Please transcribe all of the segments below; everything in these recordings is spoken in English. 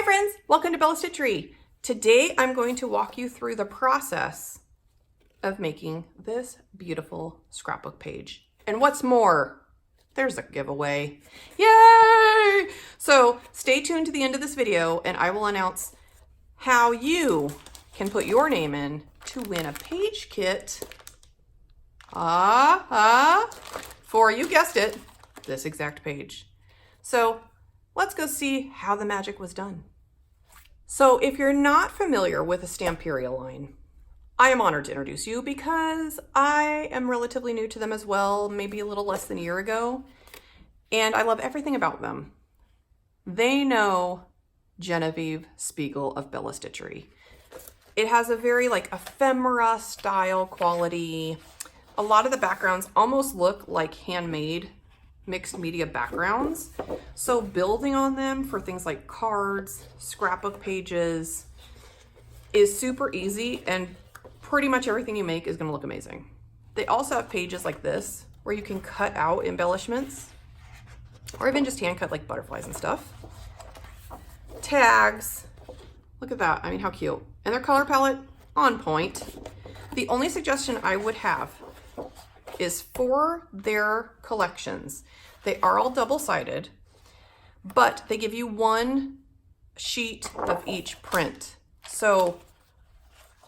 Hi friends, welcome to Stitchery. Today I'm going to walk you through the process of making this beautiful scrapbook page. And what's more, there's a giveaway. Yay! So stay tuned to the end of this video and I will announce how you can put your name in to win a page kit for, you guessed it, this exact page. So let's go see how the magic was done. So if you're not familiar with the Stamperia line, I am honored to introduce you because I am relatively new to them as well, maybe a little less than a year ago, and I love everything about them. They know Genevieve Spiegel of Bella Stitchery. It has a very ephemera style quality. A lot of the backgrounds almost look like handmade mixed media backgrounds. So building on them for things like cards, scrapbook pages is super easy, and pretty much everything you make is going to look amazing. They also have pages like this where you can cut out embellishments or even just hand cut like butterflies and stuff. Tags, look at that. I mean, how cute. And their color palette on point. The only suggestion I would have is for their collections. They are all double-sided, but they give you one sheet of each print. So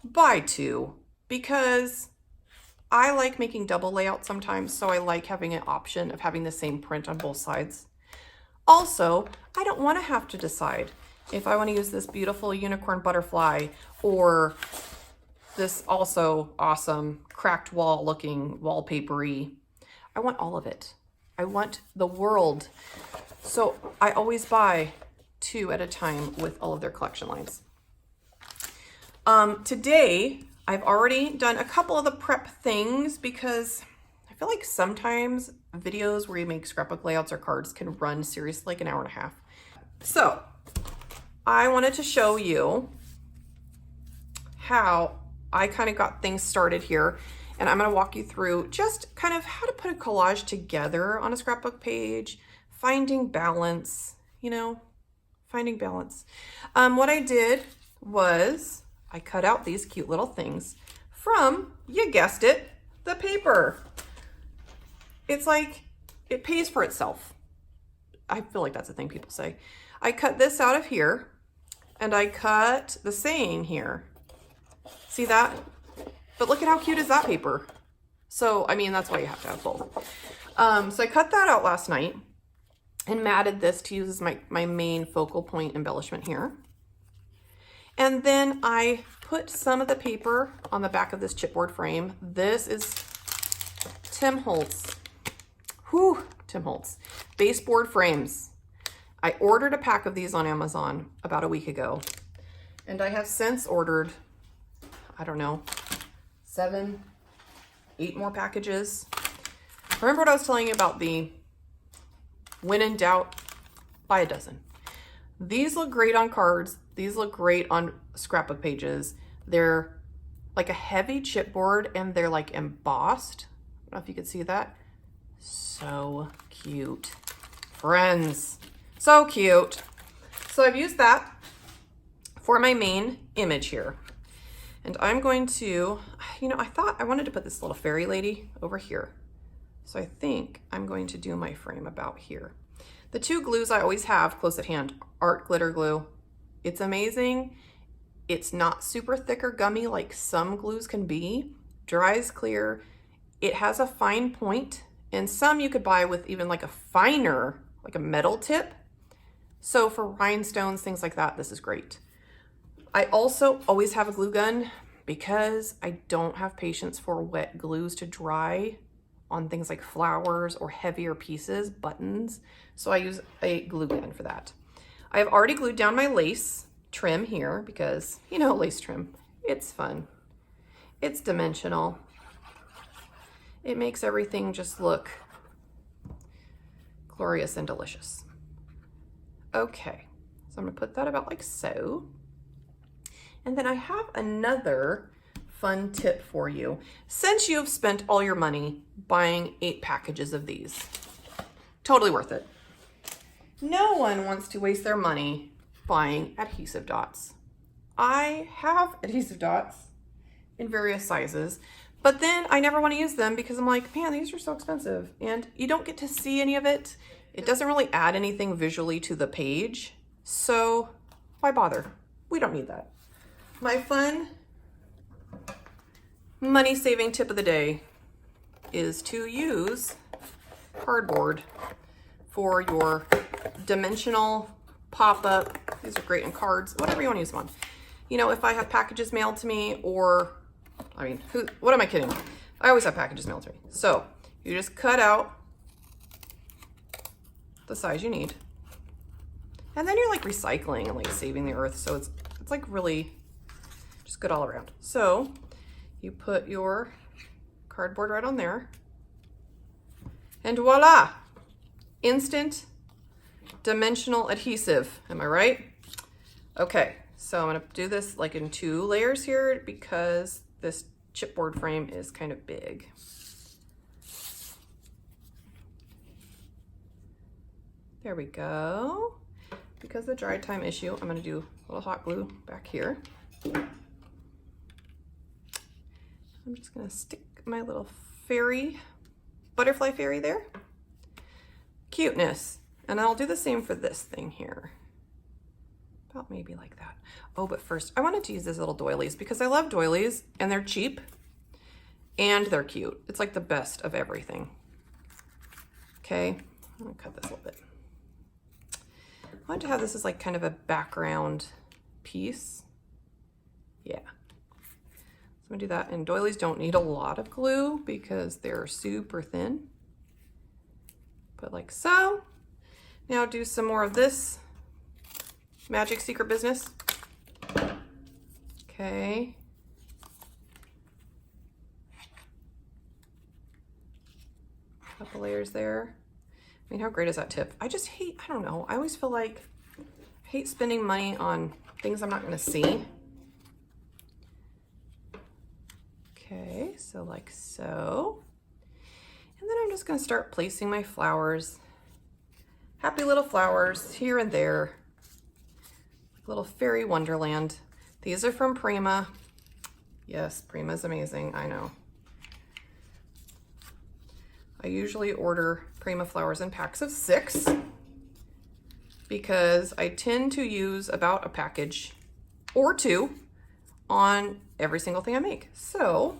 buy two, because I like making double layouts sometimes, so I like having an option of having the same print on both sides. Also, I don't want to have to decide if I want to use this beautiful unicorn butterfly or this also awesome cracked wall looking wallpapery. I want all of it. I want the world. So I always buy two at a time with all of their collection lines. Today, I've already done a couple of the prep things because I feel like sometimes videos where you make scrapbook layouts or cards can run seriously like an hour and a half. So I wanted to show you how I kind of got things started here, and I'm going to walk you through just kind of how to put a collage together on a scrapbook page, finding balance, finding balance. What I did was I cut out these cute little things from, you guessed it, the paper. It's like, it pays for itself. I feel like that's a thing people say. I cut this out of here, and I cut the saying here. See that? But look at how cute is that paper. So, I mean, that's why you have to have both. So I cut that out last night and matted this to use as my main focal point embellishment here. And then I put some of the paper on the back of this chipboard frame. This is Tim Holtz. Tim Holtz. Baseboard frames. I ordered a pack of these on Amazon about a week ago. And I have since ordered, I don't know, 7, 8 more packages. Remember what I was telling you about the when in doubt, buy a dozen. These look great on cards. These look great on scrapbook pages. They're like a heavy chipboard and they're like embossed. I don't know if you can see that. So cute. Friends, so cute. So I've used that for my main image here. And I'm going to, I thought I wanted to put this little fairy lady over here. So I think I'm going to do my frame about here. The two glues I always have close at hand, Art Glitter Glue. It's amazing. It's not super thick or gummy like some glues can be. Dries clear. It has a fine point, and some you could buy with even like a finer, like a metal tip. So for rhinestones, things like that, this is great. I also always have a glue gun because I don't have patience for wet glues to dry on things like flowers or heavier pieces, buttons. So I use a glue gun for that. I have already glued down my lace trim here because, lace trim, it's fun. It's dimensional. It makes everything just look glorious and delicious. Okay, so I'm gonna put that about like so. And then I have another fun tip for you. Since you've spent all your money buying 8 packages of these, totally worth it. No one wants to waste their money buying adhesive dots. I have adhesive dots in various sizes, but then I never want to use them because I'm like, man, these are so expensive and you don't get to see any of it. It doesn't really add anything visually to the page. So why bother? We don't need that. My fun money saving tip of the day is to use cardboard for your dimensional pop-up. These are great in cards, whatever you want to use them on. You know, if I have packages mailed to me, or, I mean, what am I kidding? I always have packages mailed to me. So you just cut out the size you need. And then you're like recycling and like saving the earth. So it's like really just good all around. So you put your cardboard right on there. And voila, instant dimensional adhesive. Am I right? Okay, so I'm gonna do this like in 2 layers here because this chipboard frame is kind of big. There we go. Because of the dry time issue, I'm gonna do a little hot glue back here. I'm just gonna stick my little fairy, butterfly fairy there. Cuteness. And I'll do the same for this thing here. About maybe like that. Oh, but first I wanted to use these little doilies because I love doilies and they're cheap and they're cute. It's like the best of everything. Okay, I'm gonna cut this a little bit. I wanted to have this as like kind of a background piece. Yeah. I'm gonna do that, and doilies don't need a lot of glue because they're super thin. But like so. Now do some more of this magic secret business. Okay. Couple layers there. I mean, how great is that tip? I just hate, I don't know, I always feel like I hate spending money on things I'm not gonna see. Okay, so like so. And then I'm just gonna start placing my flowers. Happy little flowers here and there. Like little fairy wonderland. These are from Prima. Yes, Prima's amazing, I know. I usually order Prima flowers in packs of 6 because I tend to use about a package or 2 on every single thing I make. So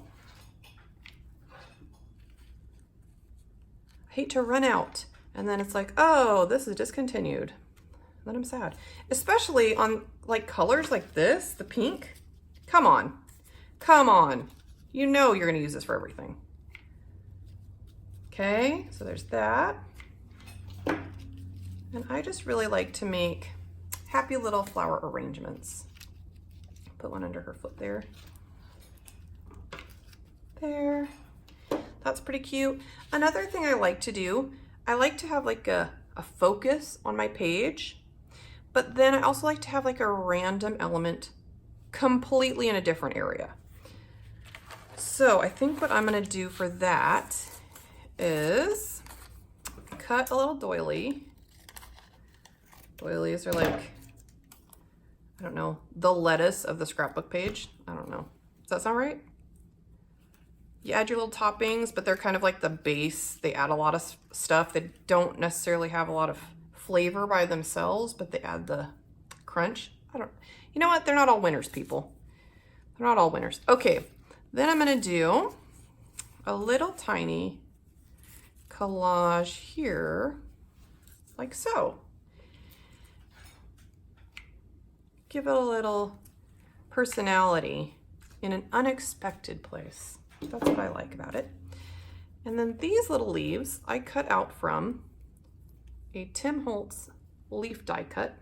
I hate to run out and then it's like, oh, this is discontinued. Then I'm sad, especially on like colors like this, the pink. Come on, come on. You know you're gonna use this for everything. Okay, so there's that. And I just really like to make happy little flower arrangements. Put one under her foot there. There. That's pretty cute. Another thing I like to do, I like to have like a focus on my page, but then I also like to have like a random element completely in a different area. So I think what I'm gonna do for that is cut a little doily. Doilies are like, I don't know, the lettuce of the scrapbook page. I don't know. Does that sound right? You add your little toppings, but they're kind of like the base. They add a lot of stuff. They don't necessarily have a lot of flavor by themselves, but they add the crunch. You know what? They're not all winners, people. They're not all winners. Okay, then I'm gonna do a little tiny collage here, like so. Give it a little personality in an unexpected place. That's what I like about it. And then these little leaves I cut out from a Tim Holtz leaf die cut.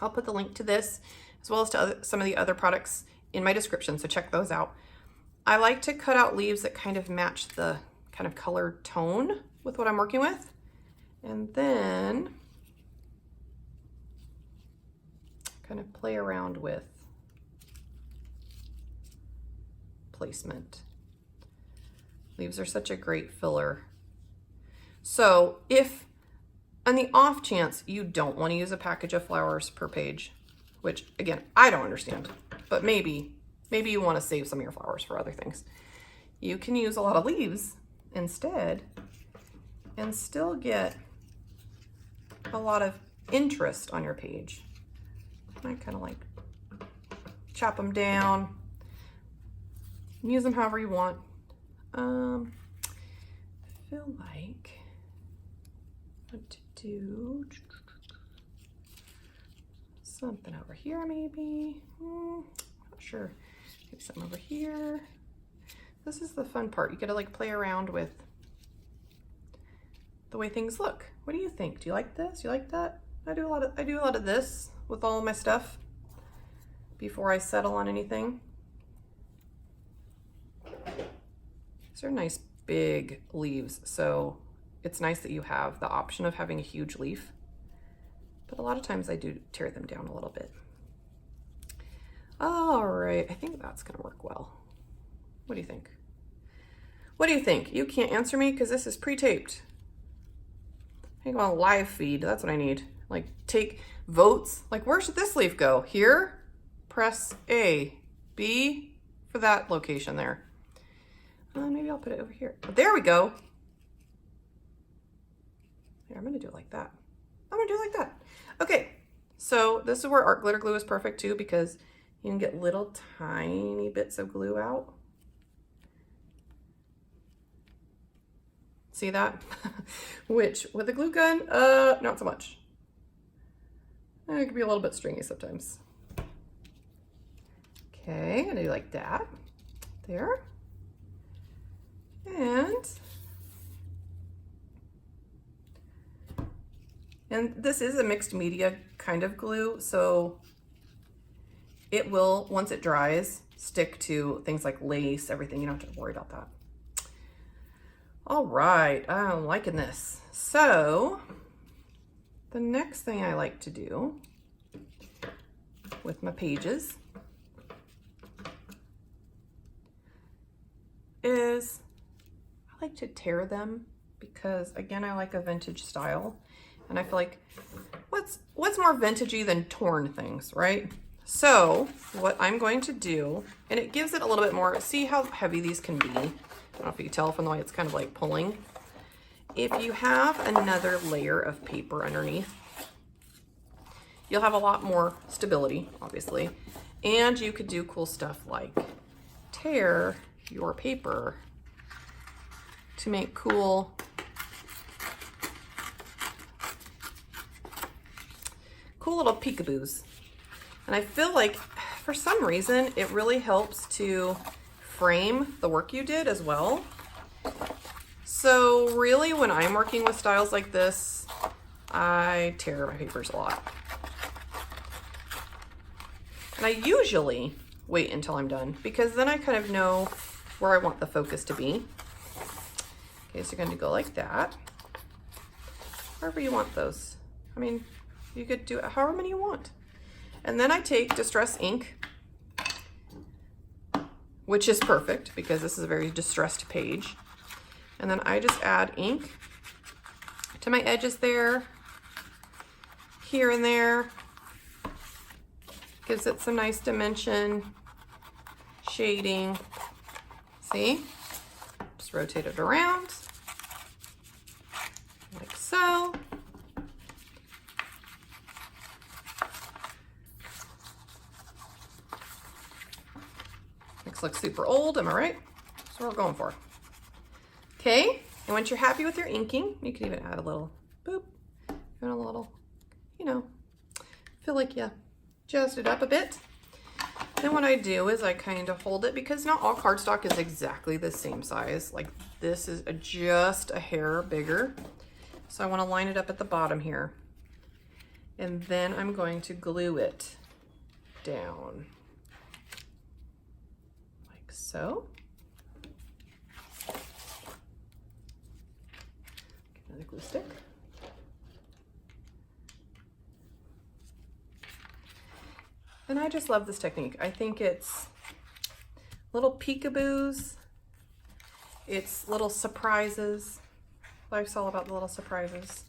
I'll put the link to this as well as to some of the other products in my description, so check those out. I like to cut out leaves that kind of match the kind of color tone with what I'm working with. And then kind of play around with placement. Leaves are such a great filler. So if On the off chance you don't want to use a package of flowers per page, which again, I don't understand, but maybe you want to save some of your flowers for other things. You can use a lot of leaves instead and still get a lot of interest on your page. I kind of like chop them down, use them however you want. I feel like what to do, something over here maybe, not sure, maybe something over here. This is the fun part. You get to like play around with the way things look. What do you think? Do you like this? You like that? I do a lot of this with all of my stuff before I settle on anything. These are nice big leaves, so it's nice that you have the option of having a huge leaf, but a lot of times I do tear them down a little bit. All right, I think that's gonna work well. What do you think? What do you think? You can't answer me because this is pre-taped. I think on a live feed, that's what I need. Like take votes, like where should this leaf go? Here? Press A. B for that location there. Maybe I'll put it over here. There we go. Here, I'm gonna do it like that. I'm gonna do it like that. Okay, so this is where art glitter glue is perfect too, because you can get little tiny bits of glue out. See that? Which with a glue gun, not so much. It can be a little bit stringy sometimes. Okay, and I do like that. There. And this is a mixed media kind of glue, so it will, once it dries, stick to things like lace, everything. You don't have to worry about that. All right, I'm liking this. So the next thing I like to do with my pages is I like to tear them, because again, I like a vintage style, and I feel like what's more vintagey than torn things, right? So what I'm going to do, and it gives it a little bit more, see how heavy these can be. I don't know if you can tell from the way it's kind of like pulling. If you have another layer of paper underneath, you'll have a lot more stability, obviously. And you could do cool stuff like tear your paper to make cool little peekaboos. And I feel like for some reason it really helps to frame the work you did as well. So really, when I'm working with styles like this, I tear my papers a lot. And I usually wait until I'm done, because then I kind of know where I want the focus to be. Okay, so you're going to go like that. Wherever you want those. I mean, you could do it however many you want. And then I take distress ink, which is perfect because this is a very distressed page. And then I just add ink to my edges there, here and there. Gives it some nice dimension, shading. See? Just rotate it around, like so. Looks super old, am I right? That's what we're going for. Okay, and once you're happy with your inking, you can even add a little boop, and a little, you know, feel like you jazzed it up a bit. Then what I do is I kind of hold it, because not all cardstock is exactly the same size. Like this is just a hair bigger. So I want to line it up at the bottom here. And then I'm going to glue it down. So, another glue stick. And I just love this technique. I think it's little peekaboos. It's little surprises. Life's all about the little surprises.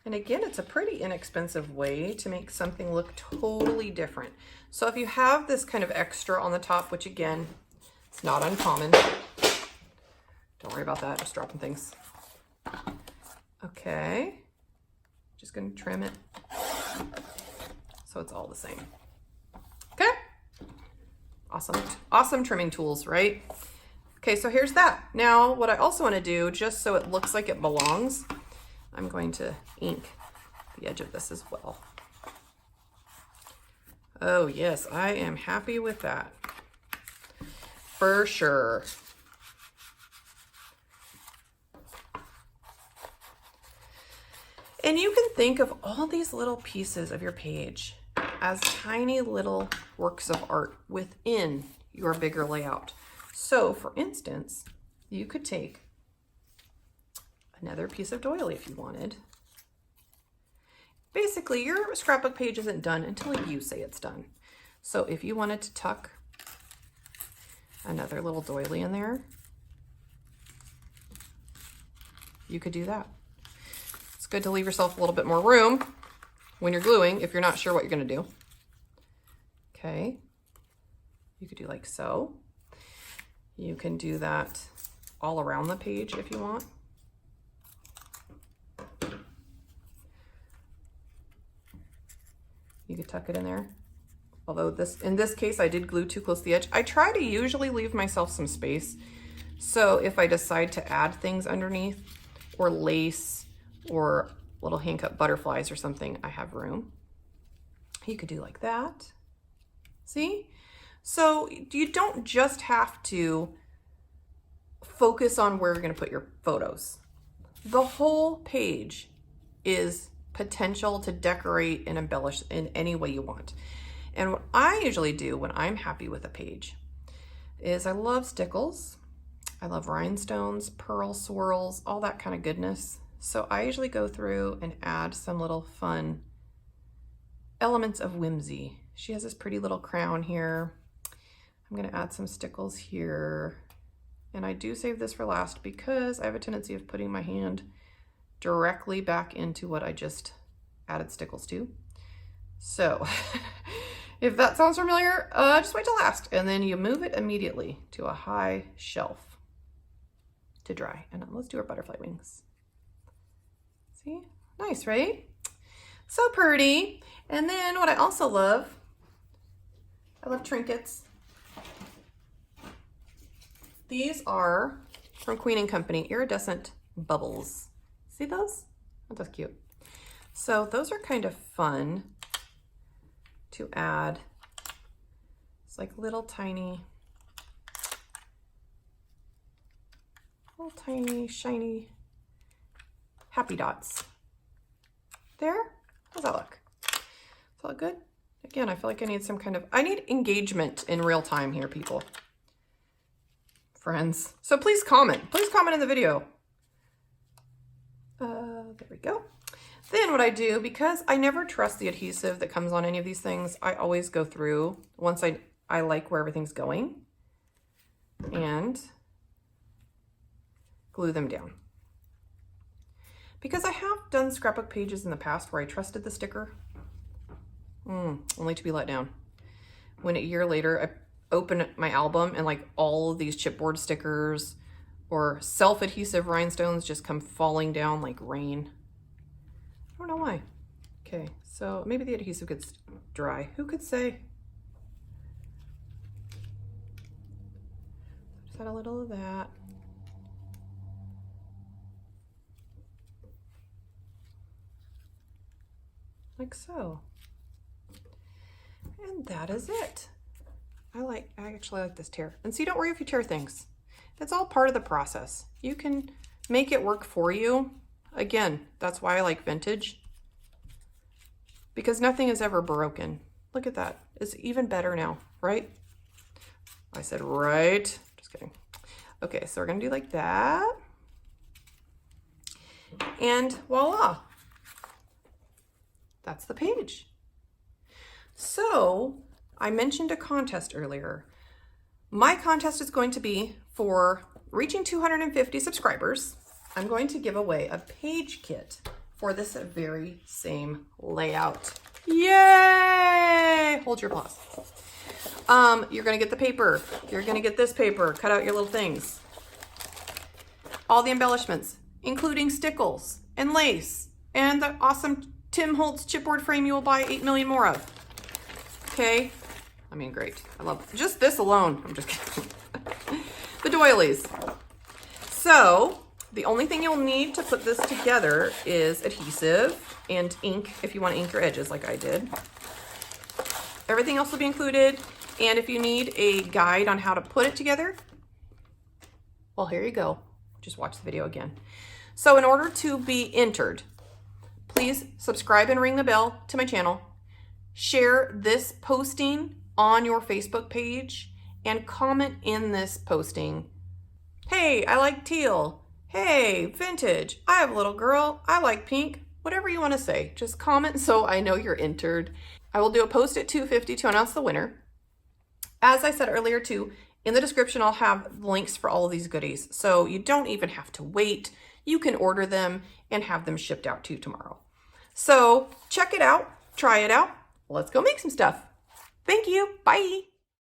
And again, it's a pretty inexpensive way to make something look totally different. So if you have this kind of extra on the top, which again, it's not uncommon. Don't worry about that, just dropping things. Okay, just gonna trim it so it's all the same. Okay, awesome, awesome trimming tools, right? Okay, so here's that. Now, what I also wanna do, just so it looks like it belongs, I'm going to ink the edge of this as well. Oh yes, I am happy with that. For sure. And you can think of all these little pieces of your page as tiny little works of art within your bigger layout. So for instance, you could take another piece of doily if you wanted. Basically, your scrapbook page isn't done until you say it's done. So if you wanted to tuck another little doily in there, you could do that. It's good to leave yourself a little bit more room when you're gluing if you're not sure what you're going to do. Okay, you could do like so. You can do that all around the page if you want. You could tuck it in there. Although in this case, I did glue too close to the edge. I try to usually leave myself some space. So if I decide to add things underneath or lace or little hand cut butterflies or something, I have room. You could do like that. See? So you don't just have to focus on where you're going to put your photos. The whole page is potential to decorate and embellish in any way you want. And what I usually do when I'm happy with a page is I love stickles. I love rhinestones, pearl swirls, all that kind of goodness. So I usually go through and add some little fun elements of whimsy. She has this pretty little crown here. I'm going to add some stickles here. And I do save this for last because I have a tendency of putting my hand directly back into what I just added stickles to. So if that sounds familiar, just wait till last. And then you move it immediately to a high shelf to dry. And let's do our butterfly wings. See? Nice, right? So pretty. And then what I also love, I love trinkets. These are from Queen & Company, iridescent bubbles. See those? Oh, that's cute. So those are kind of fun to add. It's like little tiny shiny happy dots. There? How's that look? Does that look good? Again, I feel like I need I need engagement in real time here, people. Friends. So please comment. Please comment in the video. There we go. Then what I do, because I never trust the adhesive that comes on any of these things, I always go through, once I like where everything's going, and glue them down. Because I have done scrapbook pages in the past where I trusted the sticker, only to be let down. When a year later, I open my album and like all of these chipboard stickers or self-adhesive rhinestones just come falling down like rain. I don't know why. Okay, so maybe the adhesive gets dry. Who could say? Just add a little of that. Like so. And that is it. I actually like this tear. And see, don't worry if you tear things. It's all part of the process. You can make it work for you. Again, that's why I like vintage. Because nothing is ever broken. Look at that. It's even better now, right? I said right. Just kidding. Okay, so we're gonna do like that. And voila. That's the page. So I mentioned a contest earlier. My contest is going to be for reaching 250 subscribers. I'm going to give away a page kit for this very same layout. Yay! Hold your applause. You're gonna get the paper. You're gonna get this paper. Cut out your little things. All the embellishments, including stickles and lace and the awesome Tim Holtz chipboard frame you will buy 8 million more of. Okay? I mean, great. I love just this alone. I'm just kidding. The doilies. So, the only thing you'll need to put this together is adhesive and ink if you want to ink your edges like I did. Everything else will be included. And if you need a guide on how to put it together, well, here you go. Just watch the video again. So in order to be entered, please subscribe and ring the bell to my channel. Share this posting on your Facebook page and comment in this posting. Hey, I like teal. Hey, vintage. I have a little girl. I like pink. Whatever you want to say, just comment so I know you're entered. I will do a post at 2:50 to announce the winner. As I said earlier too, in the description I'll have links for all of these goodies. So you don't even have to wait. You can order them and have them shipped out to you tomorrow. So check it out, try it out. Let's go make some stuff. Thank you. Bye.